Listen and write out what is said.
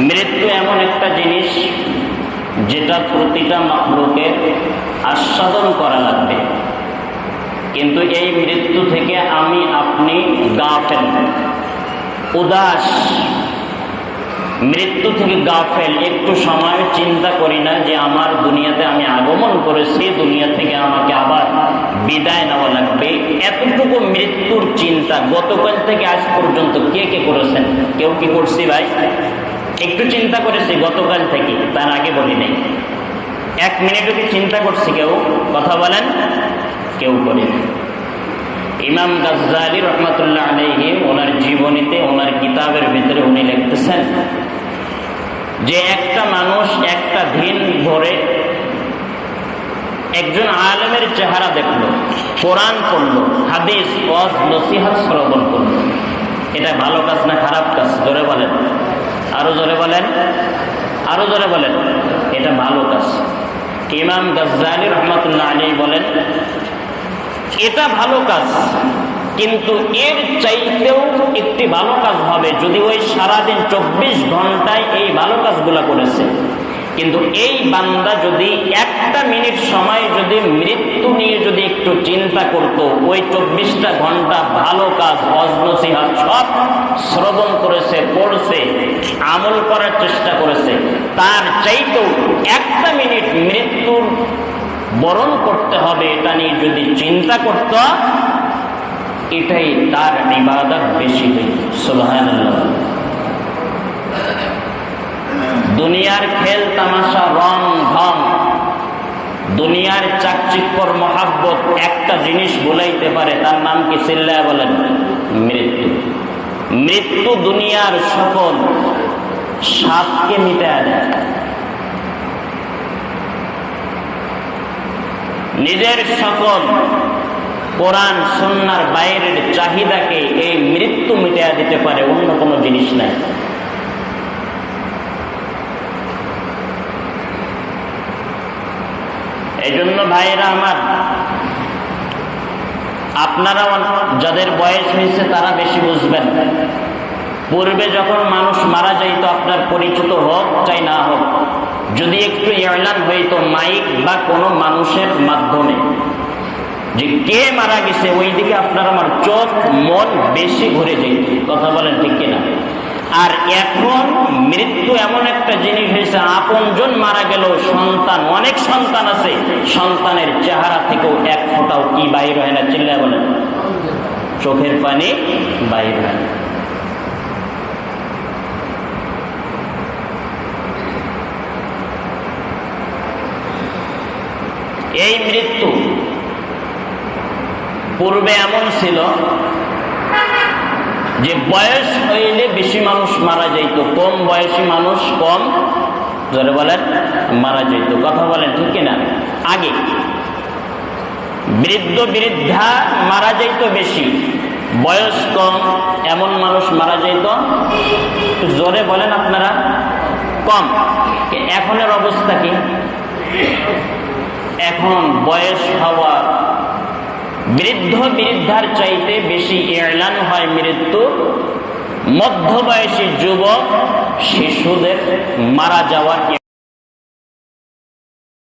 মৃত্যু এমন একটা জিনিস যেটা প্রতিটা মাখলুকের আস্বাদন করা লাগবে, কিন্তু এই মৃত্যু থেকে আমি আপনি গাফেল, উদাস। মৃত্যু থেকে গাফেল, একটু সময় চিন্তা করি না যে আমার দুনিয়াতে আমি আগমন করেছি, দুনিয়া থেকে আমাকে আবার বিদায় নেওয়া লাগবে। এতটুকু মৃত্যুর চিন্তা গতকাল থেকে আজ পর্যন্ত কে কে করেছেন? কেউ কি করছি ভাই? একটু চিন্তা করেছি গতকাল থেকে, তার আগে বলি নাই। 1 মিনিটও কি চিন্তা করছি কেউ? কথা বলেন, কেউ করেনি। ইমাম গাজ্জালি রহমাতুল্লাহ আলাইহি ওনার জীবনীতে, ওনার কিতাবের ভিতরে উনি লিখতেছেন যে একটা মানুষ একটা দিন ধরে একজন আলেমের চেহারা দেখলো, কোরআন পড়লো, হাদিস ওয়াজ নসিহত শ্রবণ করলো। এটা ভালো কাজ না খারাপ কাজ? জোরে বলেন, আরো জোরে বলেন, আরো জোরে বলেন। এটা ভালো কাজ। ইমাম গাজ্জালি রহমাতুল্লাহ আলাইহি বলেন এটা ভালো কাজ, কিন্তু এর চাইতেও একটি ভালো কাজ হবে যদি ওই সারাদিন 24 ঘন্টায় এই ভালো কাজগুলা করেছে, কিন্তু এই বান্দা যদি 1টা মিনিট সময় যদি মৃত্যু নিয়ে যদি একটু চিন্তা করত, ওই 24টা ঘন্টা ভালো কাজ ওয়াজ নসিহত সব শ্রবণ করেছে, পড়ছে, আমল করার চেষ্টা করেছে, তার চাইতেও 1টা মিনিট মৃত্যুর বরণ করতে হবে এটা নিয়ে যদি চিন্তা করত, এটাই তার ইবাদত বেশি হইত। সুবহানাল্লাহ। দুনিয়ার খেল তামাশা, রং ঢং, দুনিয়ার চাকচিক্যর মহাব্বত একটা জিনিস ভুলাইতে পারে, তার নাম কি? চিল্লায় বলেন, মৃত্যু। মৃত্যু দুনিয়ার সকল স্বাদকে মিটায় দেয়, নিজের সকল কোরআন সুন্নাহর বাইরের চাহিদাকে এই মৃত্যু মিটাইয়া দিতে পারে, অন্য কোনো জিনিস নাই। এই জন্য ভাইরা আমার, আপনারা যাদের বয়স হয়েছে তারা বেশি বুঝবেন। পূর্বে যখন মানুষ মারা যাইতো, আপনার পরিচিত হোক চাই না হোক, যদি একটু এলান হইতো মাইক বা কোনো মানুষের মাধ্যমে যে কে মারা গেছে, ওই দিকে আপনার আমার চোখ মন বেশি ঘুরে যেত। কথা বলেন ঠিক কিনা? আর এখন মৃত্যু এমন একটা জিনিস হয়েছে, আপনজন মারা গেল, সন্তান, অনেক সন্তান আছে, সন্তানের চেহারা থেকেও এক ফোঁটাও কি বাইর হয় না? চিল্লায় বলেন, চোখের পানি বাইর হয় না। এই মৃত্যু পূর্বে এমন ছিল যে বয়স হইলে বেশি মানুষ মারা যাইত, কম বয়সী মানুষ কম, জোরে বলেন, মারা যাইত। কথা বলেন ঠিক কিনা? আগে বৃদ্ধ বৃদ্ধা মারা যাইত বেশি, বয়স কম এমন মানুষ মারা যাইত, জোরে বলেন আপনারা, কম। এখনের অবস্থা কি? এখন বয়স হওয়া বৃদ্ধ বৃদ্ধার চাইতে বেশি এলান হয় মৃত্যু, মধ্যবয়সী যুবক শিশুদের মারা যাওয়ার